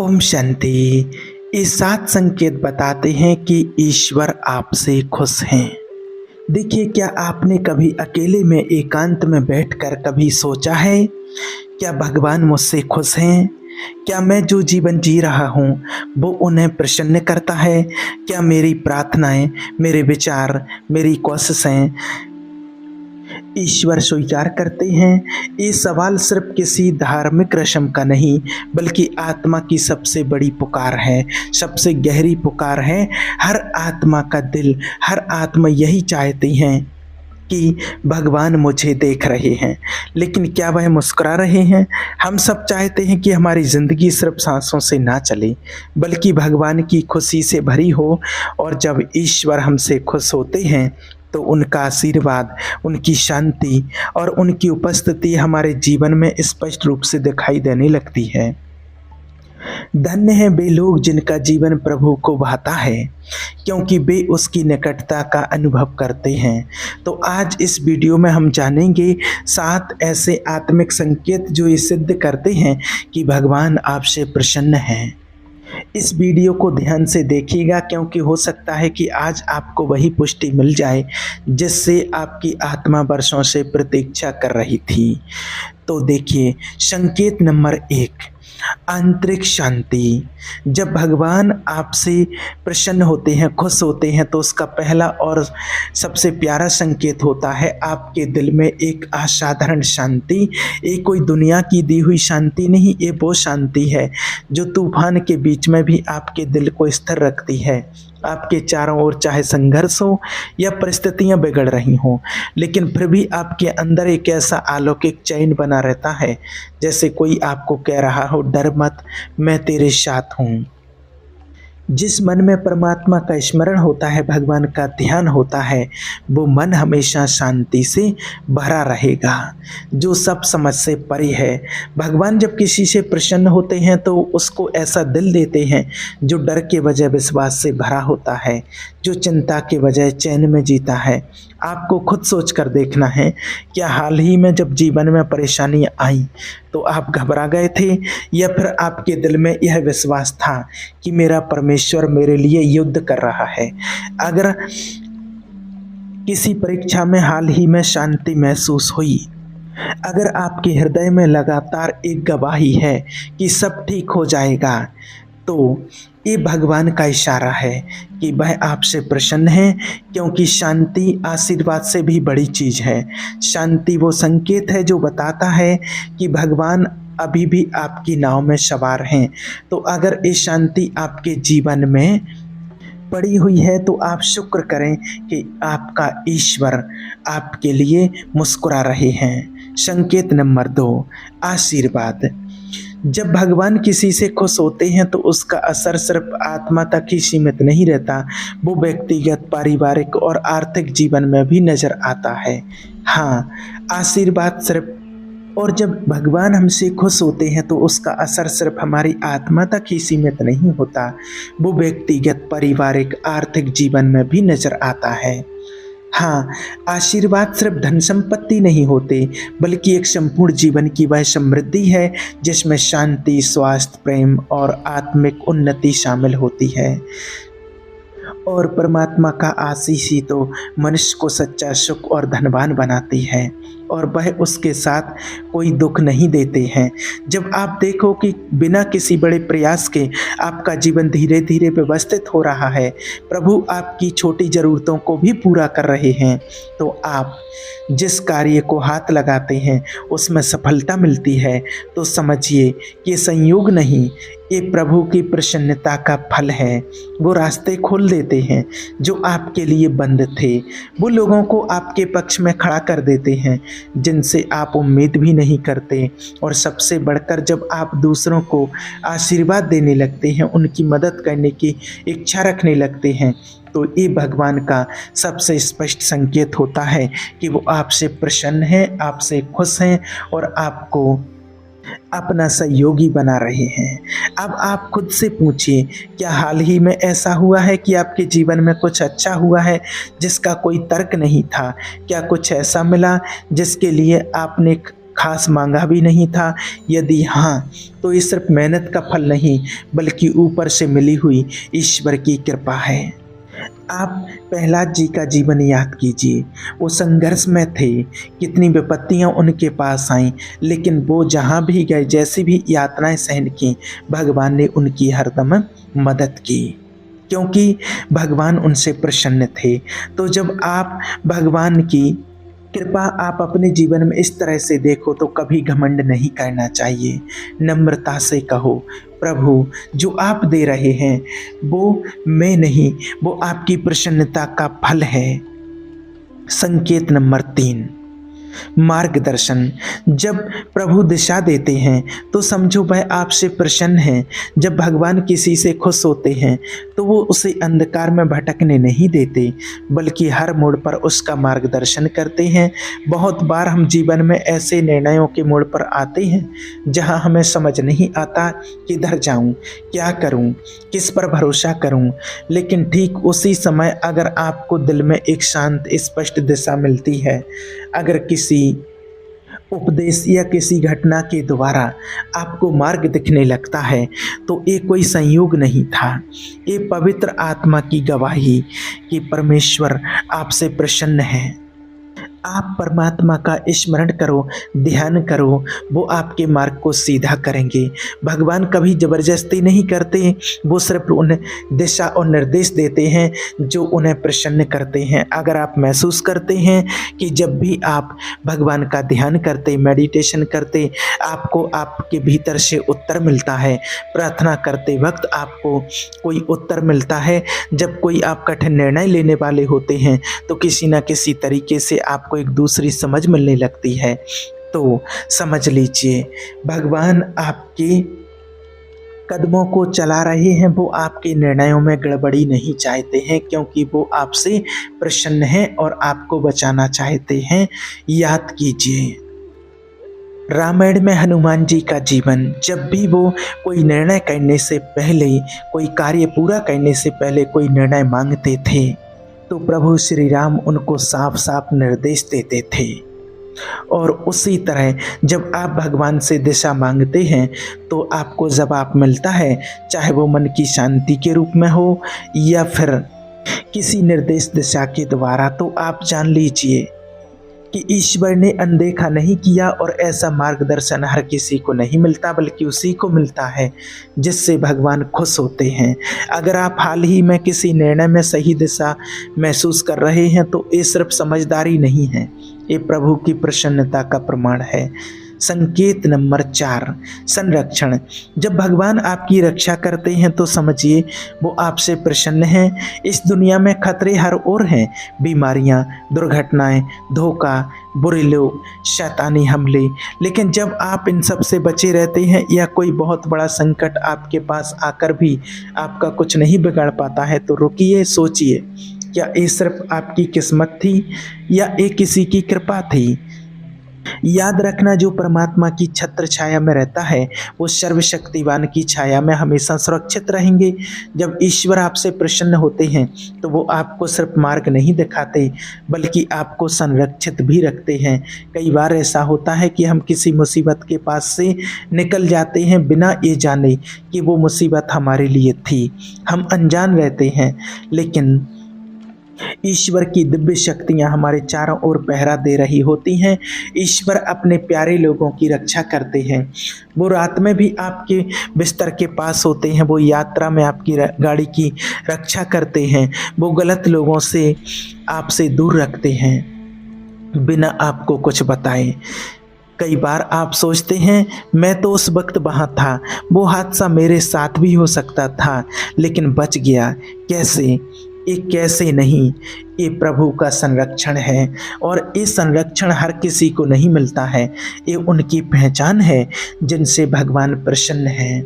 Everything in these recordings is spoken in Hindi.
ओम शांति। ये 7 संकेत बताते हैं कि ईश्वर आपसे खुश हैं। देखिए, क्या आपने कभी अकेले में एकांत में बैठकर कभी सोचा है, क्या भगवान मुझसे खुश हैं? क्या मैं जो जीवन जी रहा हूँ वो उन्हें प्रसन्न करता है? क्या मेरी प्रार्थनाएं, मेरे विचार, मेरी कोशिशें ईश्वर स्वीकार करते हैं? ये सवाल सिर्फ किसी धार्मिक रस्म का नहीं, बल्कि आत्मा की सबसे बड़ी पुकार है, सबसे गहरी पुकार है। हर आत्मा का दिल, हर आत्मा यही चाहती हैं कि भगवान मुझे देख रहे हैं, लेकिन क्या वह मुस्कुरा रहे हैं? हम सब चाहते हैं कि हमारी ज़िंदगी सिर्फ सांसों से ना चले, बल्कि भगवान की खुशी से भरी हो। और जब ईश्वर हमसे खुश होते हैं तो उनका आशीर्वाद, उनकी शांति और उनकी उपस्थिति हमारे जीवन में स्पष्ट रूप से दिखाई देने लगती है। धन्य हैं वे लोग जिनका जीवन प्रभु को भाता है, क्योंकि वे उसकी निकटता का अनुभव करते हैं। तो आज इस वीडियो में हम जानेंगे 7 ऐसे आत्मिक संकेत जो ये सिद्ध करते हैं कि भगवान आपसे प्रसन्न हैं। इस वीडियो को ध्यान से देखिएगा, क्योंकि हो सकता है कि आज आपको वही पुष्टि मिल जाए जिससे आपकी आत्मा वर्षों से प्रतीक्षा कर रही थी। तो देखिए, संकेत नंबर 1, आंतरिक शांति। जब भगवान आपसे प्रसन्न होते हैं, खुश होते हैं, तो उसका पहला और सबसे प्यारा संकेत होता है आपके दिल में एक असाधारण शांति। ये कोई दुनिया की दी हुई शांति नहीं, ये वो शांति है जो तूफान के बीच में भी आपके दिल को स्थिर रखती है। आपके चारों ओर चाहे संघर्ष हो या परिस्थितियां बिगड़ रही हों, लेकिन फिर भी आपके अंदर एक ऐसा अलौकिक चैन बना रहता है, जैसे कोई आपको कह रहा हो, डर मत, मैं तेरे साथ हूँ। जिस मन में परमात्मा का स्मरण होता है, भगवान का ध्यान होता है, वो मन हमेशा शांति से भरा रहेगा, जो सब समझ से परे है। भगवान जब किसी से प्रसन्न होते हैं तो उसको ऐसा दिल देते हैं जो डर के बजाय विश्वास से भरा होता है, जो चिंता के बजाय चैन में जीता है। आपको खुद सोच कर देखना है, क्या हाल ही में जब जीवन में परेशानियां आई तो आप घबरा गए थे, या फिर आपके दिल में यह विश्वास था कि मेरा परमेश्वर मेरे लिए युद्ध कर रहा है? अगर किसी परीक्षा में हाल ही में शांति महसूस हुई, अगर आपके हृदय में लगातार एक गवाही है कि सब ठीक हो जाएगा, तो ये भगवान का इशारा है कि वह आपसे प्रसन्न है, क्योंकि शांति आशीर्वाद से भी बड़ी चीज़ है। शांति वो संकेत है जो बताता है कि भगवान अभी भी आपकी नाव में सवार हैं। तो अगर ये शांति आपके जीवन में पड़ी हुई है तो आप शुक्र करें कि आपका ईश्वर आपके लिए मुस्कुरा रहे हैं। संकेत नंबर 2, आशीर्वाद। जब भगवान किसी से खुश होते हैं तो उसका असर सिर्फ आत्मा तक ही सीमित नहीं रहता, वो व्यक्तिगत, पारिवारिक और आर्थिक जीवन में भी नजर आता है। हाँ, आशीर्वाद सिर्फ और जब भगवान हमसे खुश होते हैं तो उसका असर सिर्फ हमारी आत्मा तक ही सीमित नहीं होता, वो व्यक्तिगत, पारिवारिक, आर्थिक जीवन में भी नजर आता है। हाँ, आशीर्वाद सिर्फ धन संपत्ति नहीं होते, बल्कि एक संपूर्ण जीवन की वह समृद्धि है जिसमें शांति, स्वास्थ्य, प्रेम और आत्मिक उन्नति शामिल होती है। और परमात्मा का आशीष ही तो मनुष्य को सच्चा सुख और धनवान बनाती है, और वह उसके साथ कोई दुख नहीं देते हैं। जब आप देखो कि बिना किसी बड़े प्रयास के आपका जीवन धीरे धीरे व्यवस्थित हो रहा है, प्रभु आपकी छोटी ज़रूरतों को भी पूरा कर रहे हैं, तो आप जिस कार्य को हाथ लगाते हैं उसमें सफलता मिलती है, तो समझिए कि संयोग नहीं, ये प्रभु की प्रसन्नता का फल है। वो रास्ते खोल देते हैं जो आपके लिए बंद थे, वो लोगों को आपके पक्ष में खड़ा कर देते हैं जिनसे आप उम्मीद भी नहीं करते, और सबसे बढ़कर जब आप दूसरों को आशीर्वाद देने लगते हैं, उनकी मदद करने की इच्छा रखने लगते हैं, तो ये भगवान का सबसे स्पष्ट संकेत होता है कि वो आपसे प्रसन्न हैं, आपसे खुश हैं और आपको अपना सहयोगी बना रहे हैं। अब आप खुद से पूछिए, क्या हाल ही में ऐसा हुआ है कि आपके जीवन में कुछ अच्छा हुआ है जिसका कोई तर्क नहीं था? क्या कुछ ऐसा मिला जिसके लिए आपने खास मांगा भी नहीं था? यदि हाँ, तो ये सिर्फ मेहनत का फल नहीं बल्कि ऊपर से मिली हुई ईश्वर की कृपा है। आप प्रहलाद जी का जीवन याद कीजिए। वो संघर्ष में थे, कितनी विपत्तियां उनके पास आईं, लेकिन वो जहां भी गए, जैसी भी यातनाएं सहन की, भगवान ने उनकी हरदम मदद की, क्योंकि भगवान उनसे प्रसन्न थे। तो जब आप भगवान की कृपा आप अपने जीवन में इस तरह से देखो तो कभी घमंड नहीं करना चाहिए। नम्रता से कहो, प्रभु जो आप दे रहे हैं वो मैं नहीं, वो आपकी प्रसन्नता का फल है। संकेत नंबर 3, मार्गदर्शन। जब प्रभु दिशा देते हैं तो समझो वह आपसे प्रसन्न हैं। जब भगवान किसी से खुश होते हैं तो वो उसे अंधकार में भटकने नहीं देते, बल्कि हर मोड़ पर उसका मार्गदर्शन करते हैं। बहुत बार हम जीवन में ऐसे निर्णयों के मोड़ पर आते हैं जहां हमें समझ नहीं आता किधर जाऊं, क्या करूं, किस पर भरोसा करूं। लेकिन ठीक उसी समय अगर आपको दिल में एक शांत स्पष्ट दिशा मिलती है, अगर किसी उपदेश या किसी घटना के द्वारा आपको मार्ग दिखने लगता है, तो ये कोई संयोग नहीं था, ये पवित्र आत्मा की गवाही कि परमेश्वर आपसे प्रसन्न है। आप परमात्मा का स्मरण करो, ध्यान करो, वो आपके मार्ग को सीधा करेंगे। भगवान कभी ज़बरदस्ती नहीं करते, वो सिर्फ उन्हें दिशा और निर्देश देते हैं जो उन्हें प्रसन्न करते हैं। अगर आप महसूस करते हैं कि जब भी आप भगवान का ध्यान करते, मेडिटेशन करते, आपको आपके भीतर से उत्तर मिलता है, प्रार्थना करते वक्त आपको कोई उत्तर मिलता है, जब कोई आप कठिन निर्णय लेने वाले होते हैं तो किसी न किसी तरीके से आपको एक दूसरी समझ मिलने लगती है, तो समझ लीजिए भगवान आपके कदमों को चला रहे हैं। वो आपके निर्णयों में गड़बड़ी नहीं चाहते हैं, क्योंकि वो आपसे प्रसन्न हैं और आपको बचाना चाहते हैं। याद कीजिए रामायण में हनुमान जी का जीवन, जब भी वो कोई निर्णय करने से पहले, कोई कार्य पूरा करने से पहले कोई निर्णय मांगते थे तो प्रभु श्री राम उनको साफ साफ निर्देश देते थे। और उसी तरह जब आप भगवान से दिशा मांगते हैं तो आपको जवाब मिलता है, चाहे वो मन की शांति के रूप में हो या फिर किसी निर्देश दिशा के द्वारा। तो आप जान लीजिए कि ईश्वर ने अनदेखा नहीं किया, और ऐसा मार्गदर्शन हर किसी को नहीं मिलता, बल्कि उसी को मिलता है जिससे भगवान खुश होते हैं। अगर आप हाल ही में किसी निर्णय में सही दिशा महसूस कर रहे हैं तो ये सिर्फ समझदारी नहीं है, ये प्रभु की प्रसन्नता का प्रमाण है। संकेत नंबर 4, संरक्षण। जब भगवान आपकी रक्षा करते हैं तो समझिए वो आपसे प्रसन्न हैं। इस दुनिया में खतरे हर ओर हैं, बीमारियां, दुर्घटनाएं, धोखा, बुरे लोग, शैतानी हमले। लेकिन जब आप इन सब से बचे रहते हैं या कोई बहुत बड़ा संकट आपके पास आकर भी आपका कुछ नहीं बिगाड़ पाता है, तो रुकिए, सोचिए, क्या ये सिर्फ आपकी किस्मत थी या ये किसी की कृपा थी? याद रखना, जो परमात्मा की छत्र छाया में रहता है वो सर्वशक्तिवान की छाया में हमेशा सुरक्षित रहेंगे। जब ईश्वर आपसे प्रसन्न होते हैं तो वो आपको सिर्फ मार्ग नहीं दिखाते बल्कि आपको संरक्षित भी रखते हैं। कई बार ऐसा होता है कि हम किसी मुसीबत के पास से निकल जाते हैं बिना ये जाने कि वो मुसीबत हमारे लिए थी। हम अनजान रहते हैं, लेकिन ईश्वर की दिव्य शक्तियां हमारे चारों ओर पहरा दे रही होती हैं। ईश्वर अपने प्यारे लोगों की रक्षा करते हैं। वो रात में भी आपके बिस्तर के पास होते हैं, वो यात्रा में आपकी गाड़ी की रक्षा करते हैं, वो गलत लोगों से आपसे दूर रखते हैं बिना आपको कुछ बताए। कई बार आप सोचते हैं मैं तो उस वक्त वहाँ था, वो हादसा मेरे साथ भी हो सकता था लेकिन बच गया। कैसे? ये कैसे नहीं, ये प्रभु का संरक्षण है, और ये संरक्षण हर किसी को नहीं मिलता है। ये उनकी पहचान है जिनसे भगवान प्रसन्न है।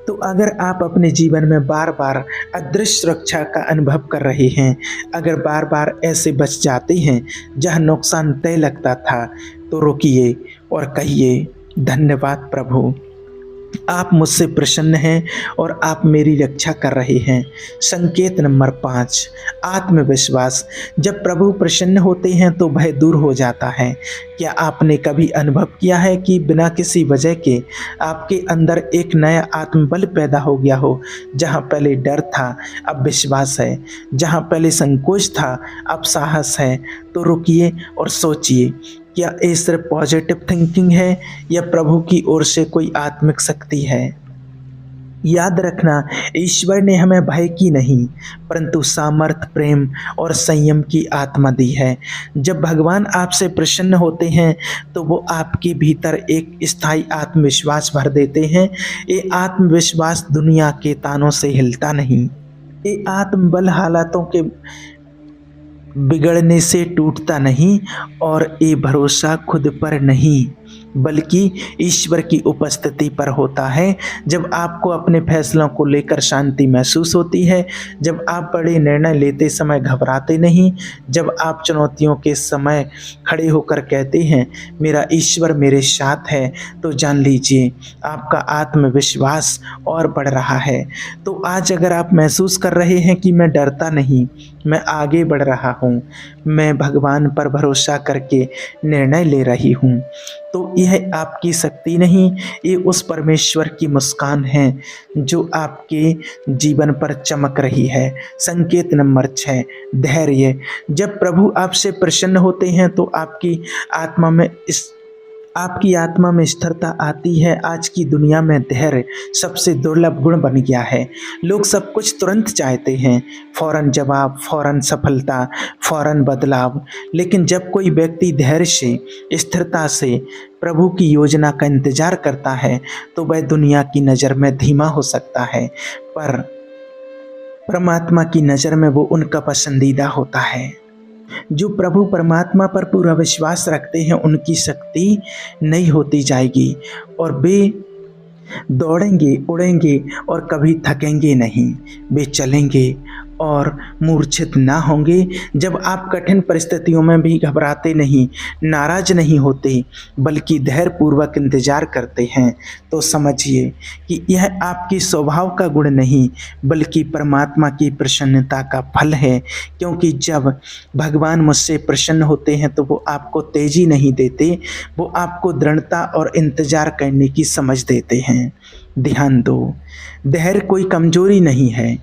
तो अगर आप अपने जीवन में बार बार अदृश्य सुरक्षा का अनुभव कर रहे हैं, अगर बार बार ऐसे बच जाते हैं जहाँ नुकसान तय लगता था, तो रुकिए और कहिए, धन्यवाद प्रभु, आप मुझसे प्रसन्न हैं और आप मेरी रक्षा कर रहे हैं। संकेत नंबर 5, आत्मविश्वास। जब प्रभु प्रसन्न होते हैं तो भय दूर हो जाता है। क्या आपने कभी अनुभव किया है कि बिना किसी वजह के आपके अंदर एक नया आत्मबल पैदा हो गया हो? जहाँ पहले डर था अब विश्वास है, जहाँ पहले संकोच था अब साहस है। तो रुकिए और सोचिए, क्या ये सिर्फ पॉजिटिव थिंकिंग है या प्रभु की ओर से कोई आत्मिक शक्ति है? याद रखना, ईश्वर ने हमें भय की नहीं परंतु सामर्थ, प्रेम और संयम की आत्मा दी है। जब भगवान आपसे प्रसन्न होते हैं तो वो आपके भीतर एक स्थायी आत्मविश्वास भर देते हैं। ये आत्मविश्वास दुनिया के तानों से हिलता नहीं। ये आत्मबल हालातों के बिगड़ने से टूटता नहीं और ये भरोसा खुद पर नहीं बल्कि ईश्वर की उपस्थिति पर होता है। जब आपको अपने फैसलों को लेकर शांति महसूस होती है, जब आप बड़े निर्णय लेते समय घबराते नहीं, जब आप चुनौतियों के समय खड़े होकर कहते हैं मेरा ईश्वर मेरे साथ है, तो जान लीजिए आपका आत्मविश्वास और बढ़ रहा है। तो आज अगर आप महसूस कर रहे हैं कि मैं डरता नहीं, मैं आगे बढ़ रहा हूँ, मैं भगवान पर भरोसा करके निर्णय ले रही हूँ, तो यह आपकी शक्ति नहीं, ये उस परमेश्वर की मुस्कान है जो आपके जीवन पर चमक रही है। संकेत नंबर 6, धैर्य। जब प्रभु आपसे प्रसन्न होते हैं तो आपकी आत्मा में स्थिरता आती है। आज की दुनिया में धैर्य सबसे दुर्लभ गुण बन गया है। लोग सब कुछ तुरंत चाहते हैं, फौरन जवाब, फौरन सफलता, फौरन बदलाव। लेकिन जब कोई व्यक्ति धैर्य से, स्थिरता से प्रभु की योजना का इंतजार करता है तो वह दुनिया की नज़र में धीमा हो सकता है, पर परमात्मा की नज़र में वो उनका पसंदीदा होता है। जो प्रभु परमात्मा पर पूरा विश्वास रखते हैं उनकी शक्ति नई होती जाएगी और वे दौड़ेंगे, उड़ेंगे और कभी थकेंगे नहीं। वे चलेंगे और मूर्छित ना होंगे। जब आप कठिन परिस्थितियों में भी घबराते नहीं, नाराज नहीं होते, बल्कि धैर्यपूर्वक इंतजार करते हैं, तो समझिए कि यह आपकी स्वभाव का गुण नहीं बल्कि परमात्मा की प्रसन्नता का फल है। क्योंकि जब भगवान मुझसे प्रसन्न होते हैं तो वो आपको तेजी नहीं देते, वो आपको दृढ़ता और इंतजार करने की समझ देते हैं। ध्यान दो, धैर्य कोई कमजोरी नहीं है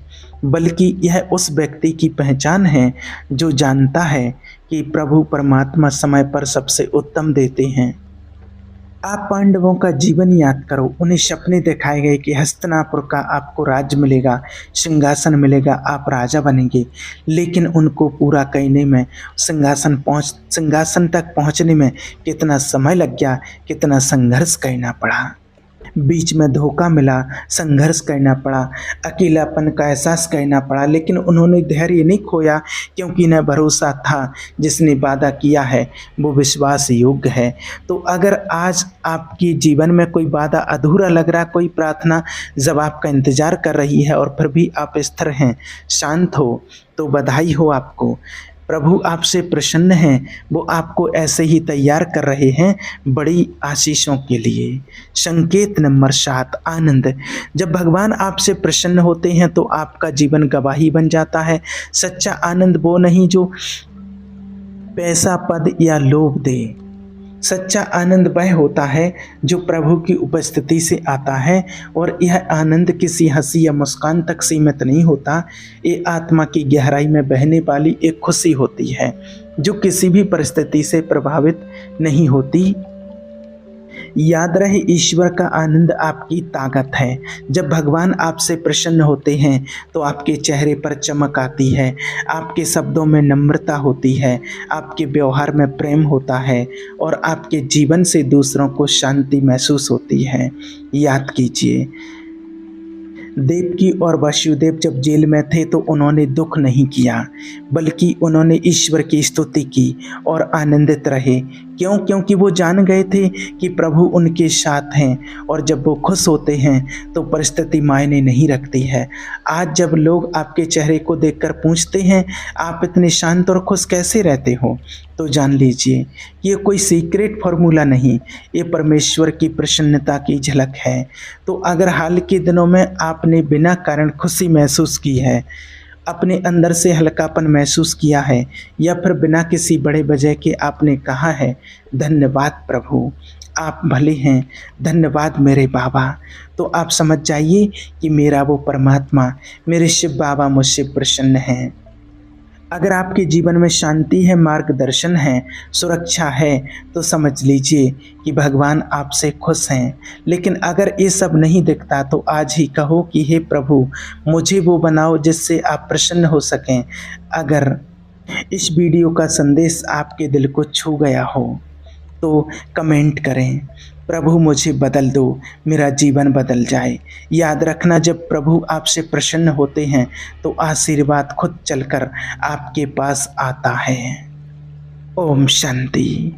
बल्कि यह उस व्यक्ति की पहचान है जो जानता है कि प्रभु परमात्मा समय पर सबसे उत्तम देते हैं। आप पांडवों का जीवन याद करो। उन्हें सपने दिखाए गए कि हस्तिनापुर का आपको राज्य मिलेगा, सिंहासन मिलेगा, आप राजा बनेंगे, लेकिन उनको पूरा करने में, सिंहासन तक पहुंचने में कितना समय लग गया, कितना संघर्ष करना पड़ा। बीच में धोखा मिला, संघर्ष करना पड़ा, अकेलापन का एहसास करना पड़ा, लेकिन उन्होंने धैर्य नहीं खोया क्योंकि न भरोसा था जिसने वादा किया है वो विश्वास योग्य है। तो अगर आज आपके जीवन में कोई वादा अधूरा लग रहा, कोई प्रार्थना जवाब का इंतजार कर रही है और फिर भी आप स्थिर हैं, शांत हो, तो बधाई हो आपको। प्रभु आपसे प्रसन्न हैं, वो आपको ऐसे ही तैयार कर रहे हैं बड़ी आशीषों के लिए। संकेत नंबर 7, आनंद। जब भगवान आपसे प्रसन्न होते हैं तो आपका जीवन गवाही बन जाता है। सच्चा आनंद वो नहीं जो पैसा, पद या लोभ दे। सच्चा आनंद वह होता है जो प्रभु की उपस्थिति से आता है, और यह आनंद किसी हंसी या मुस्कान तक सीमित नहीं होता। ये आत्मा की गहराई में बहने वाली एक खुशी होती है जो किसी भी परिस्थिति से प्रभावित नहीं होती। याद रहे, ईश्वर का आनंद आपकी ताकत है। जब भगवान आपसे प्रसन्न होते हैं तो आपके चेहरे पर चमक आती है, आपके शब्दों में नम्रता होती है, आपके व्यवहार में प्रेम होता है और आपके जीवन से दूसरों को शांति महसूस होती है। याद कीजिए, देवकी और वसुदेव जब जेल में थे तो उन्होंने दुख नहीं किया बल्कि उन्होंने ईश्वर की स्तुति की और आनंदित रहे। क्यों? क्योंकि वो जान गए थे कि प्रभु उनके साथ हैं, और जब वो खुश होते हैं तो परिस्थिति मायने नहीं रखती है। आज जब लोग आपके चेहरे को देखकर पूछते हैं आप इतने शांत और खुश कैसे रहते हो, तो जान लीजिए ये कोई सीक्रेट फॉर्मूला नहीं, ये परमेश्वर की प्रसन्नता की झलक है। तो अगर हाल के दिनों में आपने बिना कारण खुशी महसूस की है, अपने अंदर से हल्कापन महसूस किया है, या फिर बिना किसी बड़े वजह के आपने कहा है धन्यवाद प्रभु, आप भले हैं, धन्यवाद मेरे बाबा, तो आप समझ जाइए कि मेरा वो परमात्मा, मेरे शिव बाबा मुझसे प्रसन्न हैं। अगर आपके जीवन में शांति है, मार्गदर्शन है, सुरक्षा है, तो समझ लीजिए कि भगवान आपसे खुश हैं। लेकिन अगर ये सब नहीं दिखता तो आज ही कहो कि हे प्रभु, मुझे वो बनाओ जिससे आप प्रसन्न हो सकें। अगर इस वीडियो का संदेश आपके दिल को छू गया हो तो कमेंट करें, प्रभु मुझे बदल दो, मेरा जीवन बदल जाए। याद रखना, जब प्रभु आपसे प्रसन्न होते हैं तो आशीर्वाद खुद चलकर आपके पास आता है। ओम शांति।